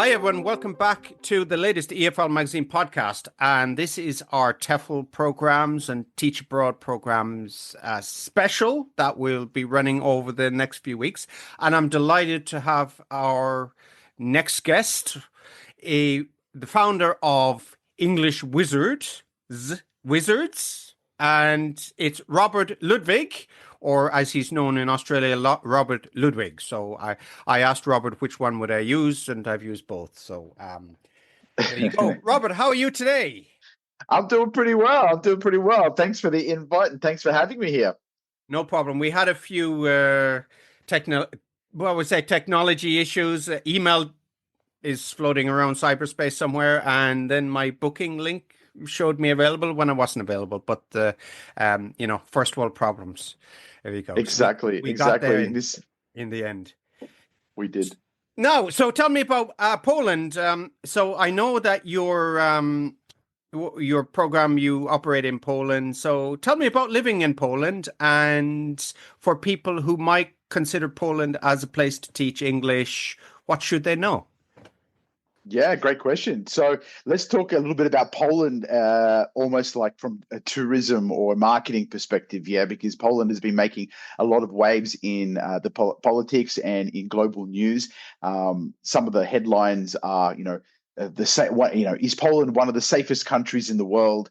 Hi, everyone. Welcome back to the latest EFL Magazine podcast. And this is our TEFL programs and Teach Abroad programs special that will be running over the next few weeks. And I'm delighted to have our next guest, the founder of English Wizards, and it's Robert Ludwig, or as he's known in Australia, Robert Ludwig. So I asked Robert which one would I use, and I've used both. So there you go. Robert, how are you today? I'm doing pretty well. Thanks for the invite and thanks for having me here. No problem. We had a few technology issues. Email is floating around cyberspace somewhere, and then my booking link showed me available when I wasn't available. But first world problems. There you go. Exactly. So we got there in the end. We did. No, so tell me about Poland. So I know that your program, you operate in Poland. So tell me about living in Poland, and for people who might consider Poland as a place to teach English, what should they know? Yeah, great question. So let's talk a little bit about Poland, almost like from a tourism or marketing perspective, yeah, because Poland has been making a lot of waves in the politics and in global news. Some of the headlines are, is Poland one of the safest countries in the world?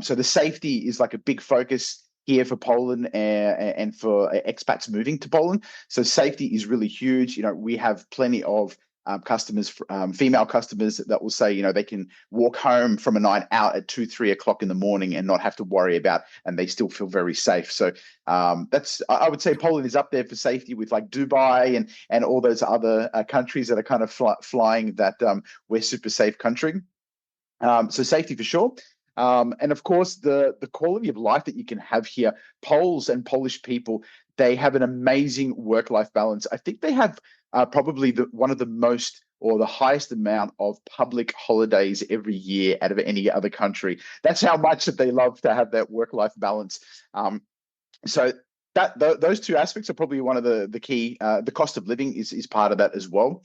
So the safety is like a big focus here for Poland and for expats moving to Poland. So safety is really huge. We have plenty of customers, female customers that will say, they can walk home from a night out at 2-3 o'clock in the morning and not have to worry about, and they still feel very safe. So I would say Poland is up there for safety with like Dubai and all those other countries that are kind of flying that we're super safe country. So safety for sure. And of course, the quality of life that you can have here, Poles and Polish people, they have an amazing work-life balance. I think they have probably one of the most or the highest amount of public holidays every year out of any other country. That's how much that they love to have that work-life balance. So those two aspects are probably one of the key. The cost of living is part of that as well.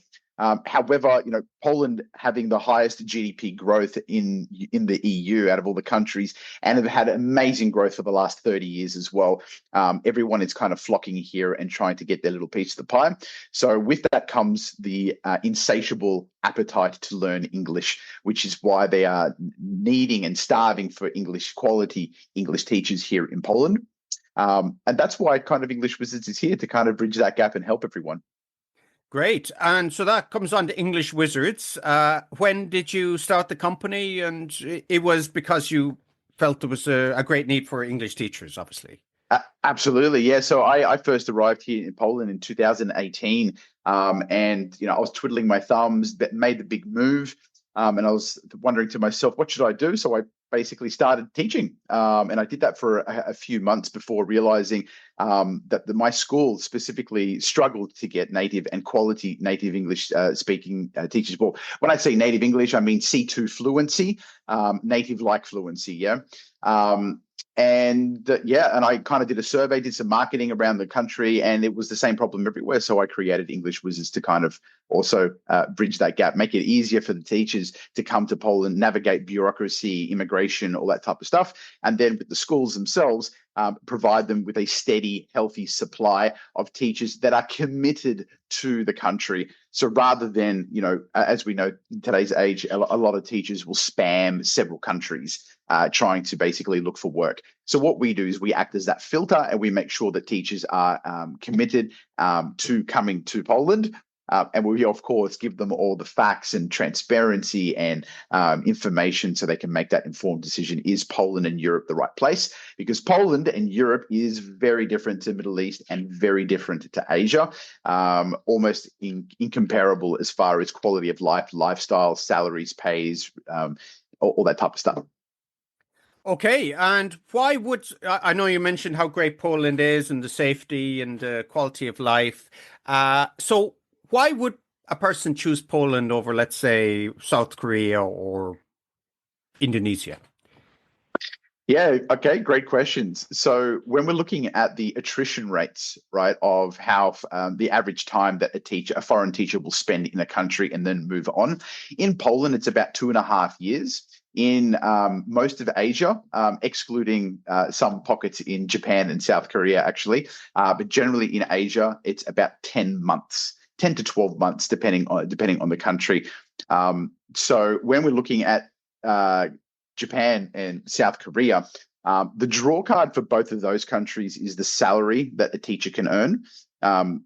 However, Poland having the highest GDP growth in the EU out of all the countries, and have had amazing growth for the last 30 years as well. Everyone is kind of flocking here and trying to get their little piece of the pie. So with that comes the insatiable appetite to learn English, which is why they are needing and starving for quality English teachers here in Poland. And that's why kind of English Wizards is here to kind of bridge that gap and help everyone. Great. And so that comes on to English Wizards. When did you start the company? And it was because you felt there was a great need for English teachers, obviously. Absolutely. Yeah. So I first arrived here in Poland in 2018. And, I was twiddling my thumbs, but made the big move. And I was wondering to myself, what should I do? So I basically started teaching. And I did that for a few months before realizing that my school specifically struggled to get native and quality native English speaking teachers. Well, when I say native English, I mean C2 fluency, native-like fluency, yeah. And I kind of did a survey, did some marketing around the country, and it was the same problem everywhere. So I created English Wizards to kind of also bridge that gap, make it easier for the teachers to come to Poland, navigate bureaucracy, immigration, all that type of stuff. And then with the schools themselves, provide them with a steady, healthy supply of teachers that are committed to the country. So rather than, as we know in today's age, a lot of teachers will spam several countries trying to basically look for work. So what we do is we act as that filter, and we make sure that teachers are committed to coming to Poland. And we, of course, give them all the facts and transparency and information so they can make that informed decision. Is Poland and Europe the right place? Because Poland and Europe is very different to the Middle East and very different to Asia, almost incomparable as far as quality of life, lifestyle, salaries, pays, all that type of stuff. Okay, and why I know you mentioned how great Poland is and the safety and the quality of life. So why would a person choose Poland over, let's say, South Korea or Indonesia? Yeah, okay, great questions. So when we're looking at the attrition rates, right, of how the average time that a foreign teacher will spend in a country and then move on, in Poland, it's about 2.5 years. In most of Asia, excluding some pockets in Japan and South Korea, actually, but generally in Asia, it's about 10 months. 10 to 12 months, depending on the country. So when we're looking at Japan and South Korea, the draw card for both of those countries is the salary that a teacher can earn, um,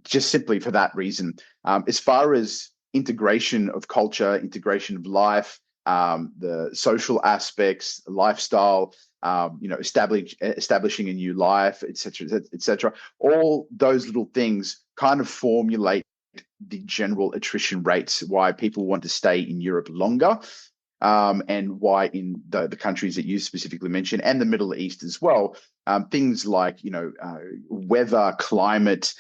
just simply for that reason. As far as integration of culture, integration of life, the social aspects, lifestyle, establishing a new life, etc., etc. All those little things kind of formulate the general attrition rates, why people want to stay in Europe longer, and why in the countries that you specifically mentioned, and the Middle East as well, things like weather, climate,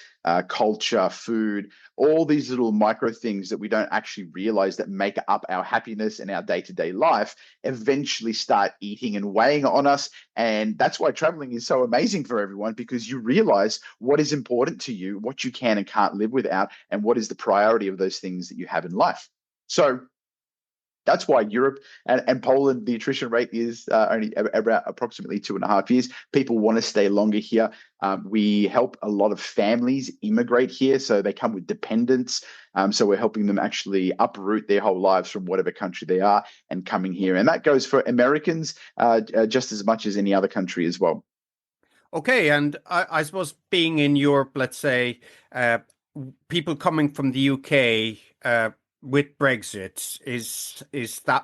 culture, food, all these little micro things that we don't actually realize that make up our happiness and our day-to-day life eventually start eating and weighing on us. And that's why traveling is so amazing for everyone, because you realize what is important to you, what you can and can't live without, and what is the priority of those things that you have in life. So that's why Europe and Poland, the attrition rate is only about approximately 2.5 years. People want to stay longer here. We help a lot of families immigrate here, so they come with dependents. So we're helping them actually uproot their whole lives from whatever country they are and coming here. And that goes for Americans just as much as any other country as well. Okay, and I suppose being in Europe, let's say, people coming from the UK with Brexit is that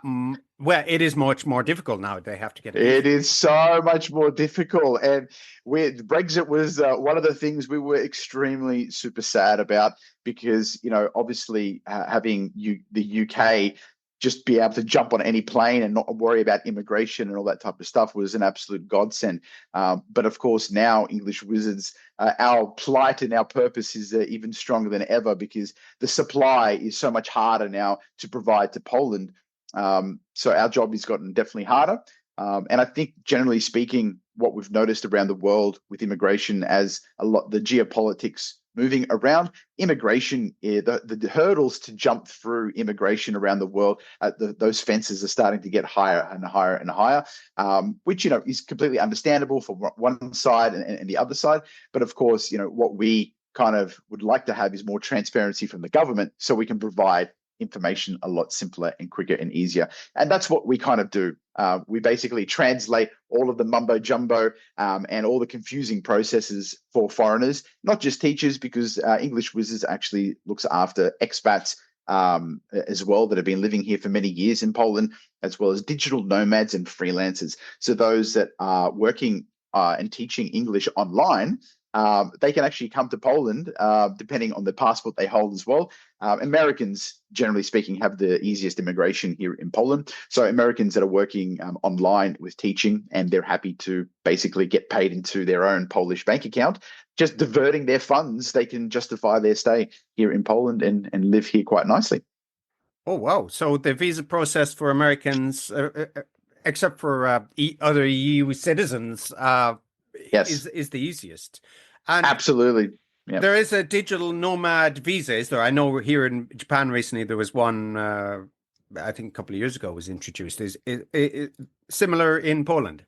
well, it is much more difficult now. They have to get a visa. It is so much more difficult. And Brexit was one of the things we were extremely super sad about, because, obviously having the UK just be able to jump on any plane and not worry about immigration and all that type of stuff was an absolute godsend. But of course, now English Wizards, our plight and our purpose is even stronger than ever, because the supply is so much harder now to provide to Poland. So our job has gotten definitely harder. And I think, generally speaking, what we've noticed around the world with immigration, as a lot the geopolitics moving around, immigration, the hurdles to jump through immigration around the world, those fences are starting to get higher and higher and higher, which is completely understandable for one side and the other side. But of course, what we kind of would like to have is more transparency from the government, so we can provide information a lot simpler and quicker and easier. And that's what we kind of do. We basically translate all of the mumbo jumbo and all the confusing processes for foreigners, not just teachers, because English Wizards actually looks after expats as well, that have been living here for many years in Poland, as well as digital nomads and freelancers. So those that are working and teaching English online, they can actually come to Poland, depending on the passport they hold as well. Americans, generally speaking, have the easiest immigration here in Poland. So Americans that are working online with teaching, and they're happy to basically get paid into their own Polish bank account, just diverting their funds, they can justify their stay here in Poland and live here quite nicely. Oh, wow. So the visa process for Americans, except for other EU citizens, Yes, is the easiest. And absolutely. Yeah. there is a digital nomad visa, is there? I know here in Japan recently there was one, I think a couple of years ago was introduced. Is it similar in Poland?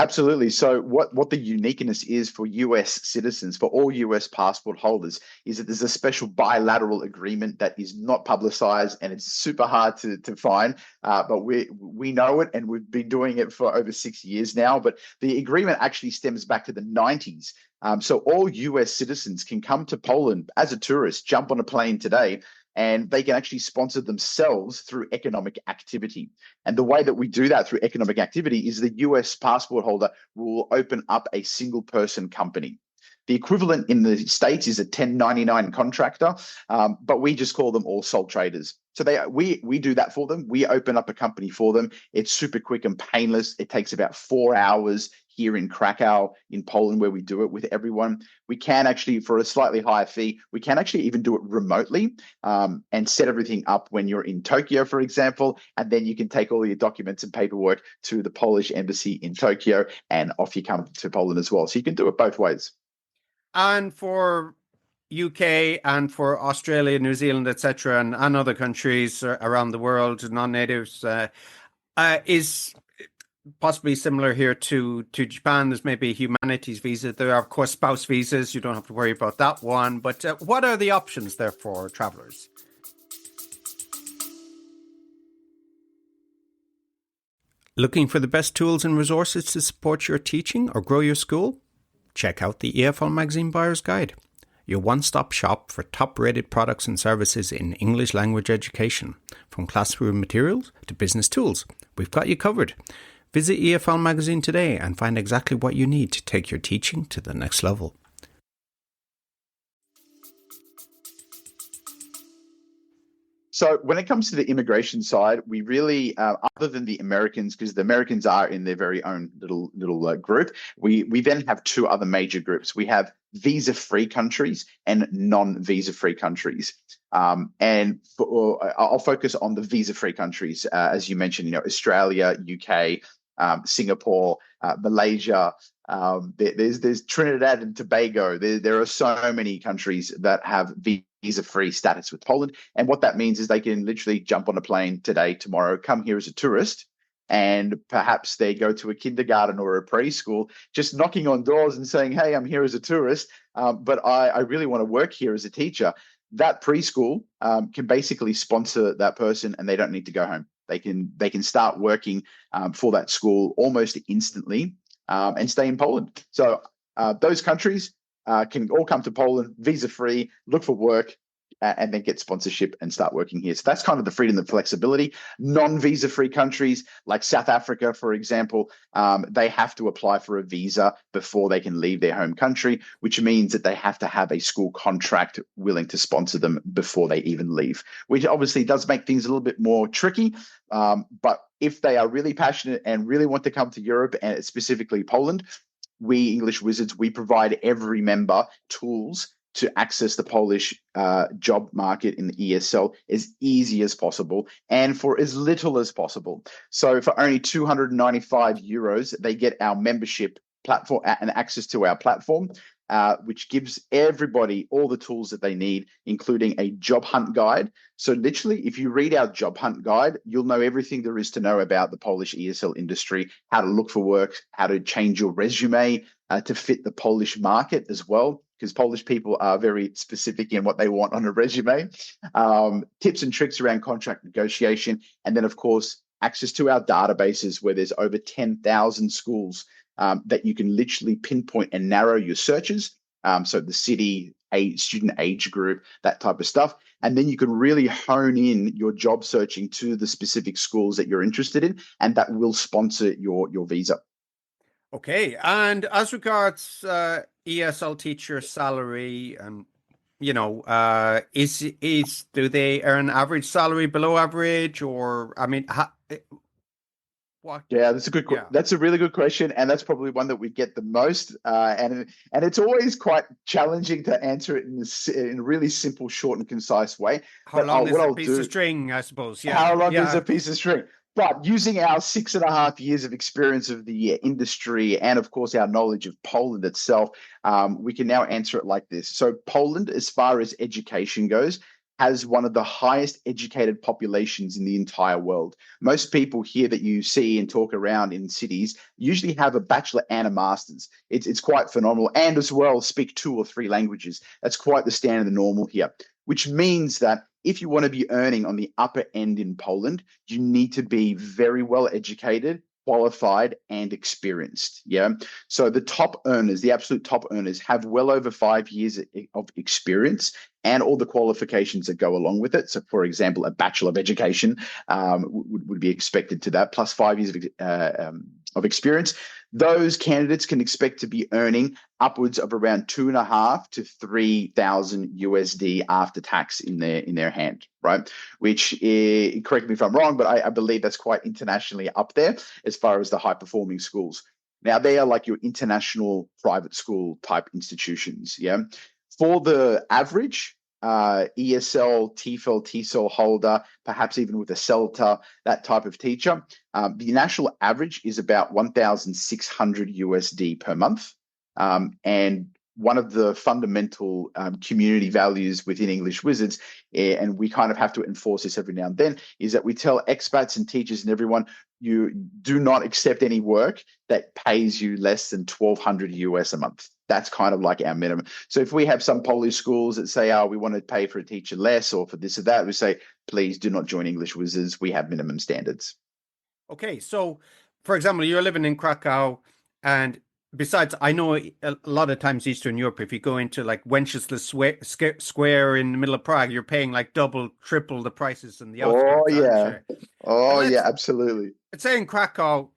Absolutely. So what the uniqueness is for US citizens, for all US passport holders, is that there's a special bilateral agreement that is not publicized, and it's super hard to find. But we know it, and we've been doing it for over 6 years now. But the agreement actually stems back to the 90s. So all US citizens can come to Poland as a tourist, jump on a plane today, and they can actually sponsor themselves through economic activity. And the way that we do that through economic activity is the US passport holder will open up a single person company. The equivalent in the States is a 1099 contractor, but we just call them all sole traders. So we do that for them. We open up a company for them. It's super quick and painless. It takes about 4 hours here in Krakow in Poland, where we do it with everyone. We can actually, for a slightly higher fee, we can actually even do it remotely, and set everything up when you're in Tokyo, for example, and then you can take all your documents and paperwork to the Polish embassy in Tokyo, and off you come to Poland as well. So you can do it both ways. And for UK and for Australia, New Zealand, etc., and other countries around the world, non-natives, is possibly similar here to Japan. There's maybe a humanities visa. There are, of course, spouse visas. You don't have to worry about that one. But what are the options there for travelers? Looking for the best tools and resources to support your teaching or grow your school? Check out the EFL Magazine Buyer's Guide, your one-stop shop for top-rated products and services in English language education. From classroom materials to business tools, we've got you covered. Visit EFL Magazine today and find exactly what you need to take your teaching to the next level. So when it comes to the immigration side, we really, other than the Americans, because the Americans are in their very own little group, we then have two other major groups. We have visa-free countries and non-visa-free countries. I'll focus on the visa-free countries, as you mentioned, Australia, UK, Singapore, Malaysia. There's Trinidad and Tobago. There are so many countries that have visa-free status with Poland, and what that means is they can literally jump on a plane today, tomorrow, come here as a tourist, and perhaps they go to a kindergarten or a preschool, just knocking on doors and saying, "Hey, I'm here as a tourist, but I really want to work here as a teacher." That preschool can basically sponsor that person, and they don't need to go home. They can start working for that school almost instantly, and stay in Poland. So those countries can all come to Poland, visa-free, look for work, and then get sponsorship and start working here. So that's kind of the freedom and flexibility. Non-visa-free countries like South Africa, for example, they have to apply for a visa before they can leave their home country, which means that they have to have a school contract willing to sponsor them before they even leave, which obviously does make things a little bit more tricky. But if they are really passionate and really want to come to Europe, and specifically Poland, we English Wizards, we provide every member tools to access the Polish job market in the ESL as easy as possible and for as little as possible. So for only €295, they get our membership platform and access to our platform, which gives everybody all the tools that they need, including a job hunt guide. So literally, if you read our job hunt guide, you'll know everything there is to know about the Polish ESL industry, how to look for work, how to change your resume to fit the Polish market as well, because Polish people are very specific in what they want on a resume, tips and tricks around contract negotiation, and then, of course, access to our databases where there's over 10,000 schools that you can literally pinpoint and narrow your searches. So the city, student age group, that type of stuff. And then you can really hone in your job searching to the specific schools that you're interested in, and that will sponsor your visa. Okay. And as regards ESL teacher salary, and do they earn average salary, below average, or what? Yeah, that's a really good question, and that's probably one that we get the most. And it's always quite challenging to answer it in a really simple, short, and concise way. How long is a piece of string, I suppose? Yeah. How long is a piece of string? But using our 6.5 years of experience of the industry and, of course, our knowledge of Poland itself, we can now answer it like this. So Poland, as far as education goes, has one of the highest educated populations in the entire world. Most people here that you see and talk around in cities usually have a bachelor and a master's. It's quite phenomenal, and as well speak 2 or 3 languages. That's quite the standard and normal here, which means that if you want to be earning on the upper end in Poland, you need to be very well educated, qualified, and experienced. Yeah. So the top earners, the absolute top earners, have well over 5 years of experience and all the qualifications that go along with it. So, for example, a Bachelor of Education would be expected to that, plus 5 years of experience. those candidates can expect to be earning upwards of around 2.5 to 3,000 USD after tax in their hand, right? Which correct me if I'm wrong, but I believe that's quite internationally up there as far as the high performing schools. Now they are like your international private school type institutions, yeah. For the average ESL, TEFL, TESOL holder, perhaps even with a CELTA, that type of teacher, the national average is about 1,600 USD per month. And one of the fundamental community values within English Wizards, and we kind of have to enforce this every now and then, is that we tell expats and teachers and everyone, you do not accept any work that pays you less than 1,200 US a month. That's kind of like our minimum. So if we have some Polish schools that say, oh, we want to pay for a teacher less or for this or that, we say, please do not join English Wizards. We have minimum standards. Okay, so for example, you're living in Krakow, and besides, I know a lot of times Eastern Europe, if you go into like Wenceslas Square in the middle of Prague, you're paying like double, triple the prices in the Oh outskirts, aren't yeah. you? But Oh yeah, absolutely. let's say in Krakow,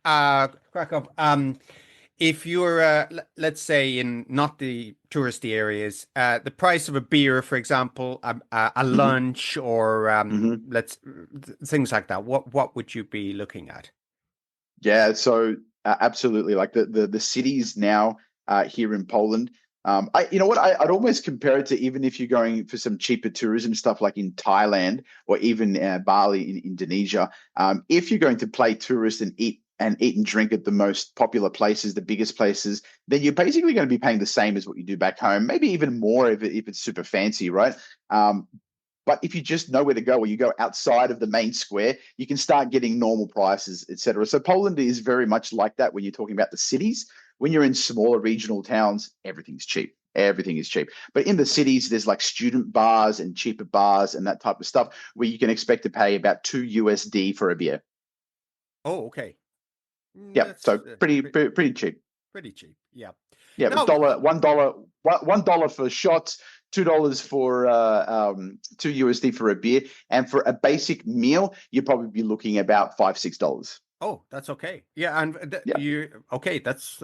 if you're, let's say in not the touristy areas, the price of a beer, for example, a Mhm, lunch, or mhm. things like that, what would you be looking at? Yeah, so absolutely. Like the cities now here in Poland. You know what? I'd almost compare it to even if you're going for some cheaper tourism stuff like in Thailand or even Bali in Indonesia. If you're going to play tourist and eat and drink at the most popular places, the biggest places, then you're basically going to be paying the same as what you do back home, maybe even more if it's super fancy, right? Um, but if you just know where to go, or you go outside of the main square, you can start getting normal prices, etc. So Poland is very much like that when you're talking about the cities. When you're in smaller regional towns, everything's cheap. Everything is cheap. But in the cities, there's like student bars and cheaper bars and that type of stuff where you can expect to pay about 2 USD for a beer. Oh, okay. Yep. So That's pretty cheap. pretty cheap. Yeah. Yeah, Now, $1 for shots, $2 for 2 USD for a beer, and for a basic meal, you'd probably be looking about $5-6. oh, that's okay. Yeah, and Yeah. you okay? That's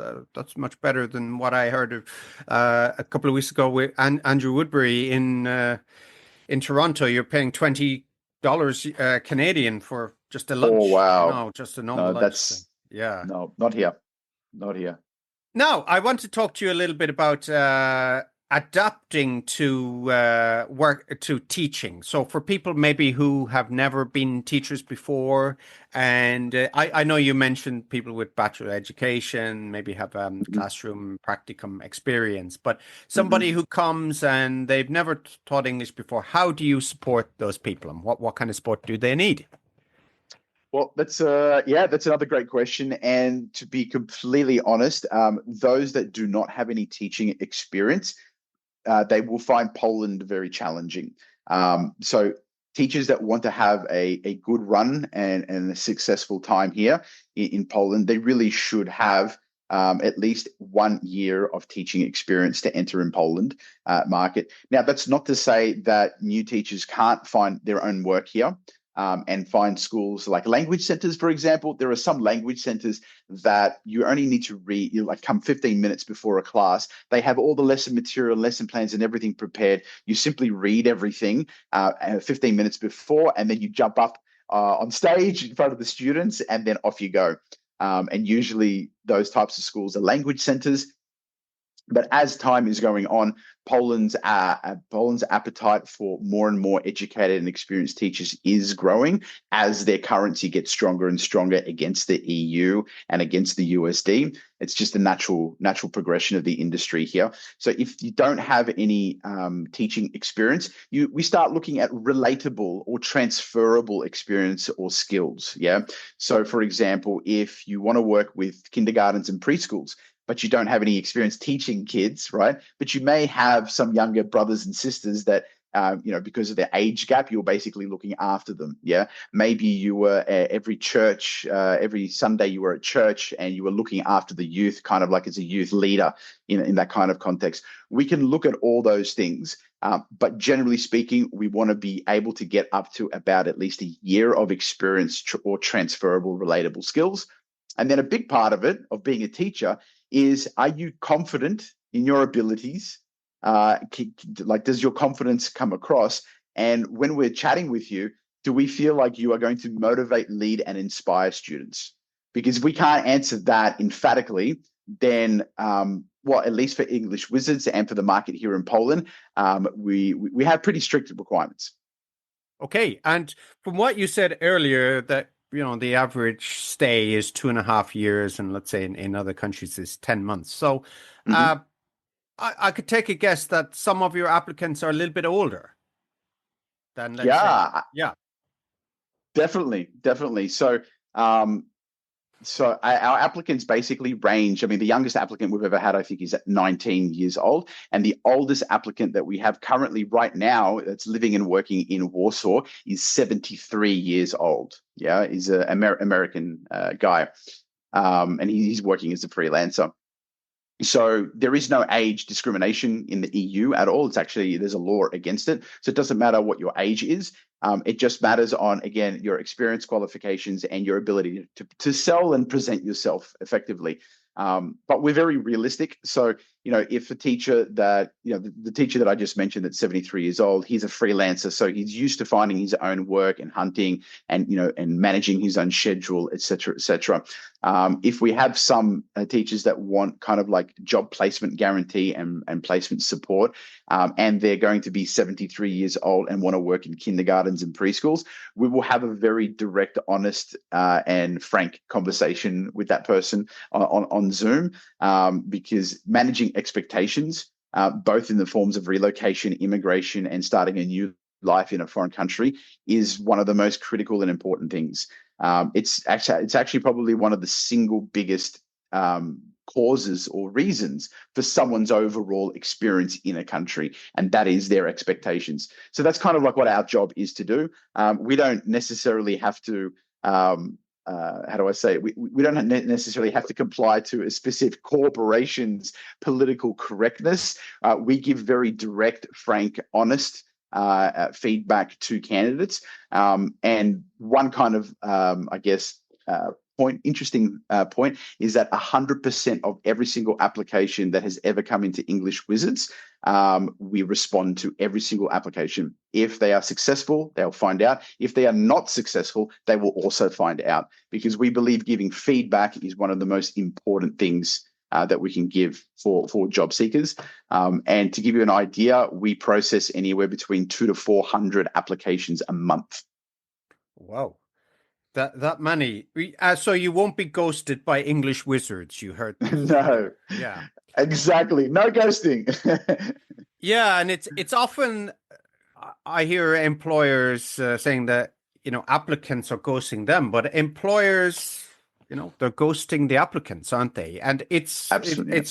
much better than what I heard of a couple of weeks ago with Andrew Woodbury in Toronto. You're paying $20 Canadian for just a Oh lunch. wow. Just a normal No, lunch. So, yeah. no, not here. Not here. Now, I want to talk to you a little bit about adapting to work to teaching. So, for people maybe who have never been teachers before, and I know you mentioned people with bachelor education maybe have Mhm, classroom practicum experience, but somebody mhm. who comes and they've never taught English before, how do you support those people, and what kind of support do they need? Well, that's another great question. And to be completely honest, those that do not have any teaching experience, they will find Poland very challenging. So teachers that want to have a good run and a successful time here in Poland, they really should have at least 1 year of teaching experience to enter in Poland market. Now, that's not to say that new teachers can't find their own work here. And find schools like language centers, for example. There are some language centers that you only need to read, you like come 15 minutes before a class. They have all the lesson material, lesson plans, and everything prepared. You simply read everything 15 minutes before, and then you jump up on stage in front of the students, and then off you go. And usually those types of schools are language centers. But as time is going on, Poland's appetite for more and more educated and experienced teachers is growing as their currency gets stronger and stronger against the EU and against the USD. It's just a natural progression of the industry here. So if you don't have any teaching experience, we start looking at relatable or transferable experience or skills. Yeah. So for example, if you want to work with kindergartens and preschools, but you don't have any experience teaching kids, right? But you may have some younger brothers and sisters that, because of their age gap, you're basically looking after them. Yeah. Maybe you were every Sunday you were at church and you were looking after the youth, kind of like as a youth leader in that kind of context. We can look at all those things. But generally speaking, we want to be able to get up to about at least a year of experience or transferable, relatable skills. And then a big part of it, of being a teacher, is, are you confident in your abilities? Like, does your confidence come across? And when we're chatting with you, do we feel like you are going to motivate, lead, and inspire students? Because if we can't answer that emphatically, then, well, at least for English Wizards and for the market here in Poland, we have pretty strict requirements. Okay. And from what you said earlier, that the average stay is 2.5 years, and let's say in other countries is 10 months. So I could take a guess that some of your applicants are a little bit older than, let's say. Yeah. Definitely. So, our applicants basically range. I mean, the youngest applicant we've ever had, I think, is at 19 years old. And the oldest applicant that we have currently right now that's living and working in Warsaw is 73 years old. Yeah, he's an American guy. And he's working as a freelancer. So there is no age discrimination in the EU at all. It's actually, there's a law against it. So it doesn't matter what your age is. It just matters on, again, your experience, qualifications, and your ability to sell and present yourself effectively. But we're very realistic. So, if a teacher that, the teacher that I just mentioned that's 73 years old, he's a freelancer. So he's used to finding his own work and hunting and, and managing his own schedule, et cetera, et cetera. If we have some teachers that want kind of like job placement guarantee and placement support, and they're going to be 73 years old and want to work in kindergartens and preschools, we will have a very direct, honest, and frank conversation with that person on Zoom, because managing expectations, both in the forms of relocation, immigration, and starting a new life in a foreign country, is one of the most critical and important things. It's actually probably one of the single biggest causes or reasons for someone's overall experience in a country, and that is their expectations. So that's kind of like what our job is to do. We don't necessarily have to how do I say it? We don't necessarily have to comply to a specific corporation's political correctness. We give very direct, frank, honest feedback to candidates. And one kind of, interesting point is that 100% of every single application that has ever come into English Wizards, we respond to every single application. If they are successful, they'll find out. If they are not successful, they will also find out, because we believe giving feedback is one of the most important things that we can give for job seekers. And to give you an idea, we process anywhere between 200 to 400 applications a month. Wow. That many. So you won't be ghosted by English Wizards, you heard that. No. Yeah. Exactly. No ghosting. Yeah, and it's often, I hear employers saying that, applicants are ghosting them, but employers, they're ghosting the applicants, aren't they? And it's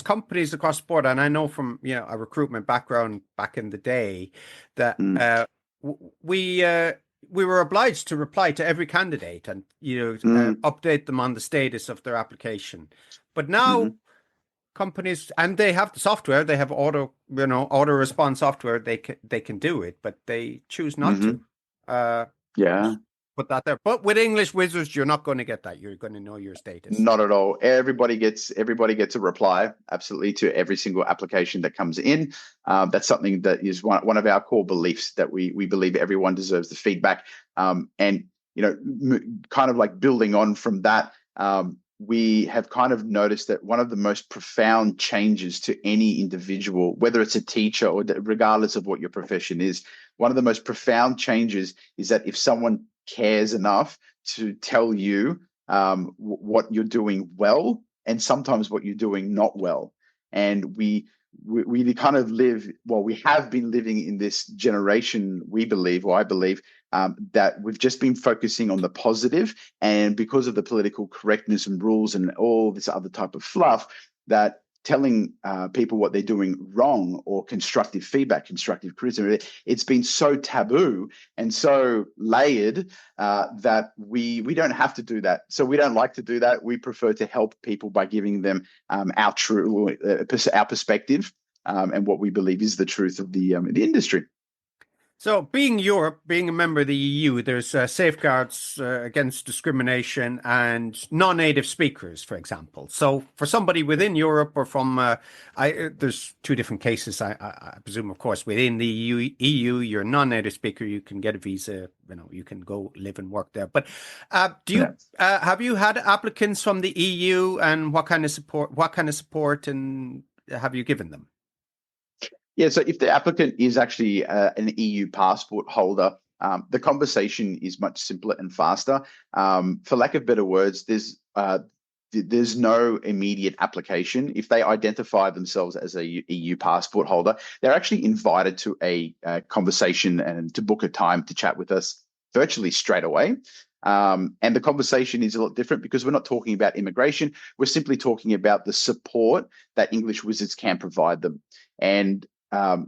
companies across the board. And I know from, a recruitment background back in the day that we were obliged to reply to every candidate and update them on the status of their application. But now companies, and they have the software, they have auto response software, they can do it, but they choose not to. Put that there. But with English Wizards, you're not going to get that. You're going to know your status. Not at all. Everybody gets a reply, absolutely, to every single application that comes in. That's something that is one of our core beliefs, that we believe everyone deserves the feedback. And kind of like building on from that, we have kind of noticed that one of the most profound changes to any individual, whether it's a teacher or regardless of what your profession is, one of the most profound changes is that if someone cares enough to tell you what you're doing well, and sometimes what you're doing not well. And we kind of we have been living in this generation, we believe, or I believe, that we've just been focusing on the positive, and because of the political correctness and rules and all this other type of fluff, that telling people what they're doing wrong, or constructive feedback, constructive criticism, it's been so taboo and so layered that we don't have to do that. So we don't like to do that. We prefer to help people by giving them our perspective and what we believe is the truth of the industry. So, being Europe, being a member of the EU, there's safeguards against discrimination and non-native speakers, for example. So, for somebody within Europe or from, there's two different cases. I presume, of course, within the EU, you're a non-native speaker, you can get a visa. You know, you can go live and work there. But have you had applicants from the EU, and what kind of support? What kind of support and have you given them? Yeah, so if the applicant is actually an EU passport holder, the conversation is much simpler and faster. For lack of better words, there's no immediate application. If they identify themselves as a EU passport holder, they're actually invited to a conversation and to book a time to chat with us virtually straight away. And the conversation is a lot different because we're not talking about immigration. We're simply talking about the support that English Wizards can provide them. And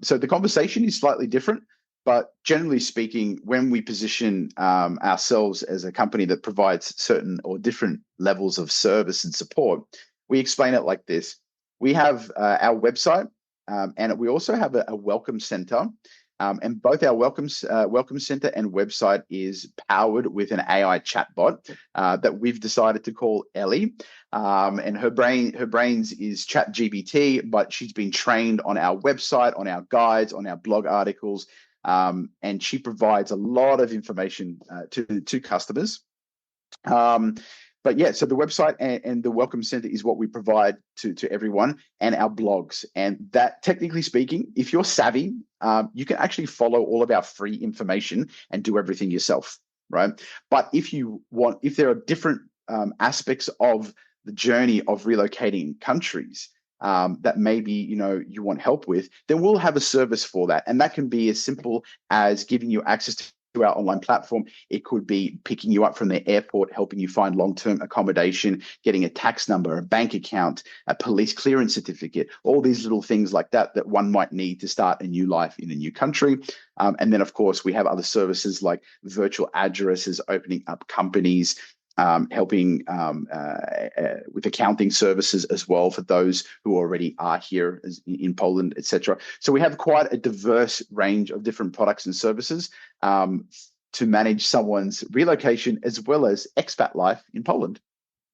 so the conversation is slightly different, but generally speaking, when we position ourselves as a company that provides certain or different levels of service and support, we explain it like this. We have our website, and we also have a welcome center. And both our welcome center and website is powered with an AI chatbot that we've decided to call Ellie. And her brains is ChatGPT, but she's been trained on our website, on our guides, on our blog articles, and she provides a lot of information to customers. But yeah, so the website and the welcome center is what we provide to everyone, and our blogs. And that, technically speaking, if you're savvy, you can actually follow all of our free information and do everything yourself, right? But if there are different aspects of the journey of relocating countries that maybe you want help with, then we'll have a service for that, and that can be as simple as giving you access to our online platform. It could be picking you up from the airport, helping you find long-term accommodation, getting a tax number, a bank account, a police clearance certificate, all these little things like that one might need to start a new life in a new country. And then, of course, we have other services like virtual addresses, opening up companies, helping with accounting services as well for those who already are here in Poland, etc. So we have quite a diverse range of different products and services to manage someone's relocation as well as expat life in Poland.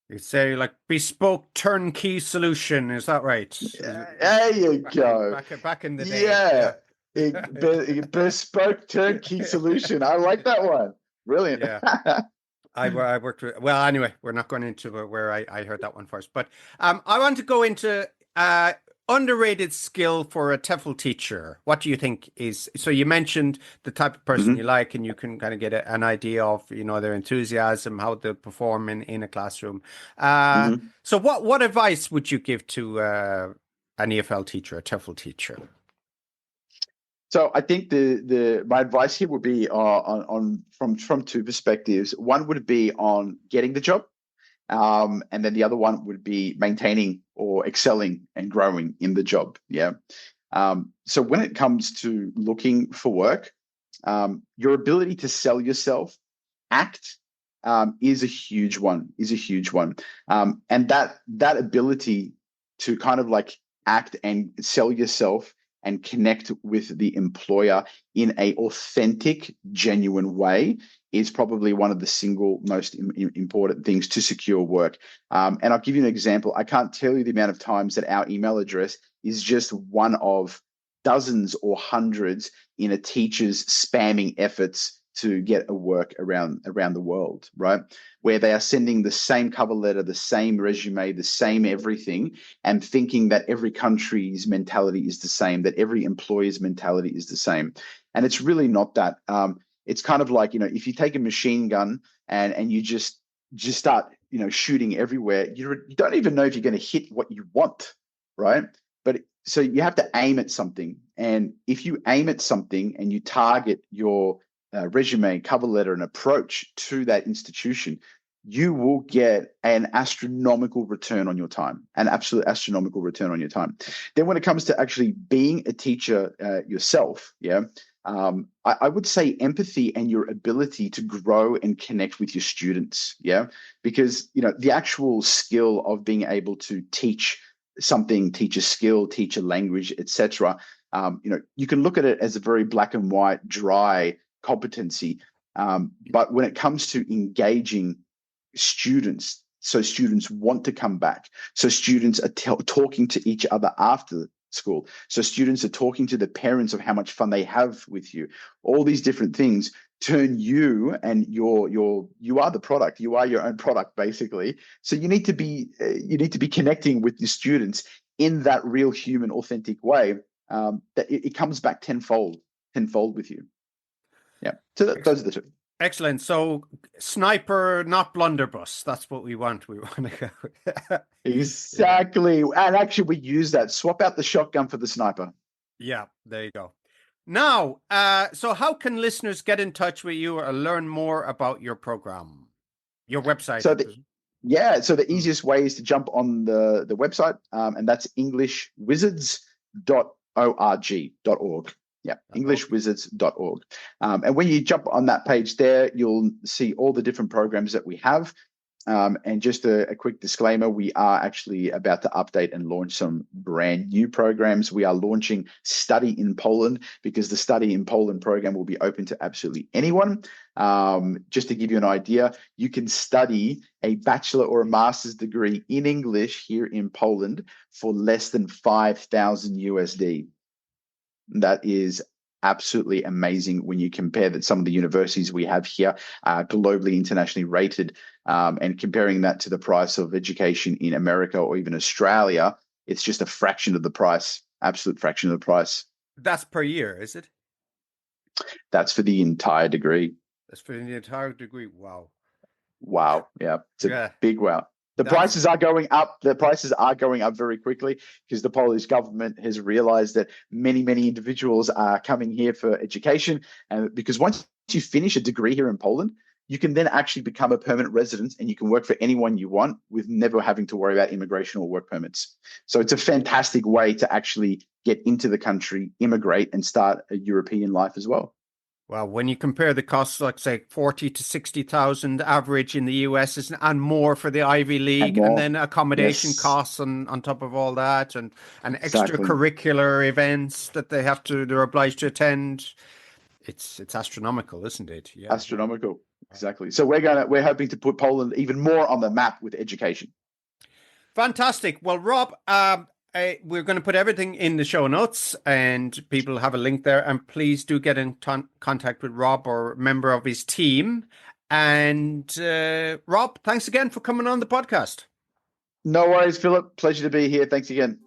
You say like bespoke turnkey solution, is that right? There you go. Back in the day. Yeah. Bespoke turnkey solution. I like that one. Brilliant. Yeah. I worked with, well, anyway, we're not going into where I heard that one first, but I want to go into underrated skill for a TEFL teacher. What do you think is, so you mentioned the type of person you like, and you can kind of get an idea of, their enthusiasm, how they perform in a classroom. So what advice would you give to an EFL teacher, a TEFL teacher? So I think my advice here would be from two perspectives. One would be on getting the job, and then the other one would be maintaining or excelling and growing in the job. Yeah. So when it comes to looking for work, your ability to sell yourself, act, is a huge one. And that ability to kind of like act and sell yourself and connect with the employer in a authentic, genuine way is probably one of the single most important things to secure work. And I'll give you an example. I can't tell you the amount of times that our email address is just one of dozens or hundreds in a teacher's spamming efforts to get a work around the world, right? Where they are sending the same cover letter, the same resume, the same everything, and thinking that every country's mentality is the same, that every employer's mentality is the same. And it's really not that. It's kind of like, if you take a machine gun and you just start, shooting everywhere, you don't even know if you're going to hit what you want, right? But so you have to aim at something. And if you aim at something and you target your resume, cover letter, and approach to that institution, you will get an astronomical return on your time, an absolute astronomical return on your time. Then when it comes to actually being a teacher yourself, I would say empathy and your ability to grow and connect with your students, because the actual skill of being able to teach something, teach a skill, teach a language, etc., You can look at it as a very black and white, dry competency. But when it comes to engaging students, so students want to come back, so students are talking to each other after school, so students are talking to the parents of how much fun they have with you, all these different things turn you, and you are the product, you are your own product basically. So you need to be connecting with the students in that real human authentic way, that it comes back tenfold with you. Yeah, so those are the two. Excellent. So sniper, not blunderbuss. That's what we want. We want to go. Exactly. Yeah. And actually, we use that. Swap out the shotgun for the sniper. Yeah, there you go. Now, so how can listeners get in touch with you or learn more about your program, your website? So the easiest way is to jump on the website, and that's englishwizards.org. Yeah, englishwizards.org. And when you jump on that page there, you'll see all the different programs that we have. And just a quick disclaimer, we are actually about to update and launch some brand new programs. We are launching Study in Poland, because the Study in Poland program will be open to absolutely anyone. Just to give you an idea, you can study a bachelor or a master's degree in English here in Poland for less than 5,000 USD. That is absolutely amazing when you compare that some of the universities we have here are globally, internationally rated, and comparing that to the price of education in America or even Australia, it's just a fraction of the price, absolute fraction of the price. That's per year, is it? That's for the entire degree. That's for the entire degree. Wow. Wow. Yeah. It's a big wow. The prices are going up. The prices are going up very quickly because the Polish government has realized that many, many individuals are coming here for education. And because once you finish a degree here in Poland, you can then actually become a permanent resident and you can work for anyone you want with never having to worry about immigration or work permits. So it's a fantastic way to actually get into the country, immigrate, and start a European life as well. Well, when you compare the costs, like say 40 to 60,000 average in the US and more for the Ivy League, and then accommodation costs on top of all that, and extracurricular events that they're obliged to attend. It's astronomical, isn't it? Yeah. Astronomical. Exactly. So we're hoping to put Poland even more on the map with education. Fantastic. Well, Rob, we're going to put everything in the show notes and people have a link there. And please do get in contact with Rob or a member of his team. And Rob, thanks again for coming on the podcast. No worries, Philip. Pleasure to be here. Thanks again.